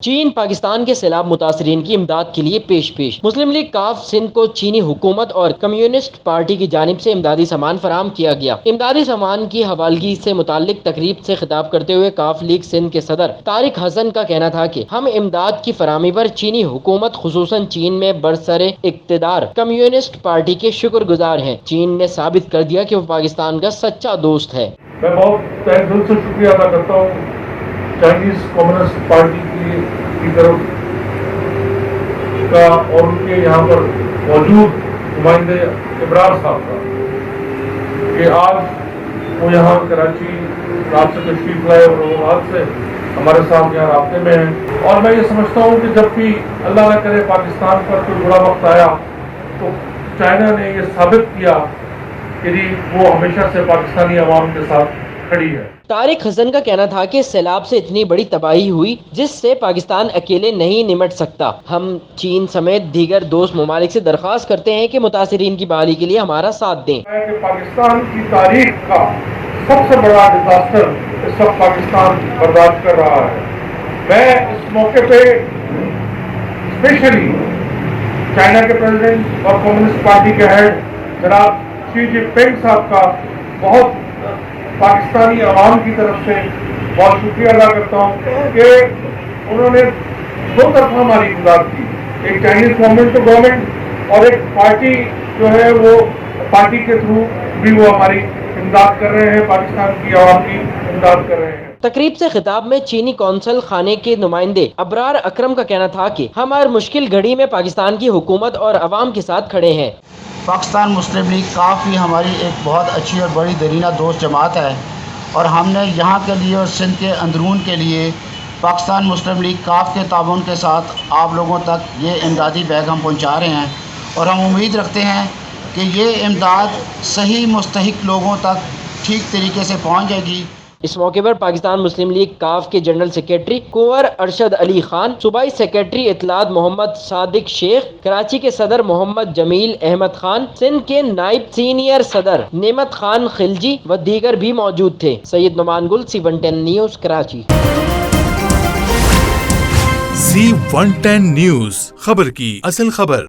چین پاکستان کے سیلاب متاثرین کی امداد کے لیے پیش مسلم لیگ کاف سندھ کو چینی حکومت اور کمیونسٹ پارٹی کی جانب سے امدادی سامان فراہم کیا گیا۔ امدادی سامان کی حوالگی سے متعلق تقریب سے خطاب کرتے ہوئے کاف لیگ سندھ کے صدر طارق حسن کا کہنا تھا کہ ہم امداد کی فراہمی پر چینی حکومت خصوصاً چین میں برسر اقتدار کمیونسٹ پارٹی کے شکر گزار ہیں۔ چین نے ثابت کر دیا کہ وہ پاکستان کا سچا دوست ہے۔ میں بہت تہہ دل سے شکریہ ادا کرتا ہوں چائنیز کمیونسٹ پارٹی کی طرف کا اور ان کے یہاں پر موجود نمائندے ابرار صاحب کا کہ آج وہ یہاں کراچی رات سے تشریف لائے اور وہ رات سے ہمارے ساتھ یہاں رابطے میں ہیں۔ اور میں یہ سمجھتا ہوں کہ جب بھی اللہ نہ کرے پاکستان پر کوئی برا وقت آیا تو چائنا نے یہ ثابت کیا کہ وہ ہمیشہ سے پاکستانی عوام کے ساتھ کھڑی ہے۔ طارق حسن کا کہنا تھا کہ سیلاب سے اتنی بڑی تباہی ہوئی جس سے پاکستان اکیلے نہیں نمٹ سکتا۔ ہم چین سمیت دیگر دوست ممالک سے درخواست کرتے ہیں کہ متاثرین کی بحالی کے لیے ہمارا ساتھ دیں۔ کہ پاکستان کی تاریخ کا سب سے بڑا ڈیزاسٹر اس وقت پاکستان برداشت کر رہا ہے۔ میں اس موقع پہ اسپیشلی چائنا کے پریزیڈنٹ اور کمیونسٹ پارٹی کے ہیڈ جناب شی جن پنگ صاحب کا بہت پاکستانی عوام کی طرف سے بہت شکریہ ادا کرتا ہوں کہ انہوں نے دو طرفہ ہماری امداد کی، ایک چائنیز گورنمنٹ ٹو گورنمنٹ اور ایک پارٹی جو ہے وہ پارٹی کے تھرو بھی وہ ہماری امداد کر رہے ہیں، پاکستان کی عوام کی امداد کر رہے ہیں۔ تقریب سے خطاب میں چینی قونصل خانے کے نمائندے ابرار اکرم کا کہنا تھا کہ ہم ہر مشکل گھڑی میں پاکستان کی حکومت اور عوام کے ساتھ کھڑے ہیں۔ پاکستان مسلم لیگ کاف بھی ہماری ایک بہت اچھی اور بڑی درینہ دوست جماعت ہے، اور ہم نے یہاں کے لیے اور سندھ کے اندرون کے لیے پاکستان مسلم لیگ کاف کے تعاون کے ساتھ آپ لوگوں تک یہ امدادی بیگ ہم پہنچا رہے ہیں، اور ہم امید رکھتے ہیں کہ یہ امداد صحیح مستحق لوگوں تک ٹھیک طریقے سے پہنچ جائے گی۔ اس موقع پر پاکستان مسلم لیگ کاف کے جنرل سیکرٹری کنور ارشد علی خان، صوبائی سیکرٹری اطلاعات محمد صادق شیخ، کراچی کے صدر محمد جمیل احمد خان، سندھ کے نائب سینئر صدر نعمت خان خلجی و دیگر بھی موجود تھے۔ سید نعمان گل، C110 news, Karachi. C110 news, خبر کی اصل خبر۔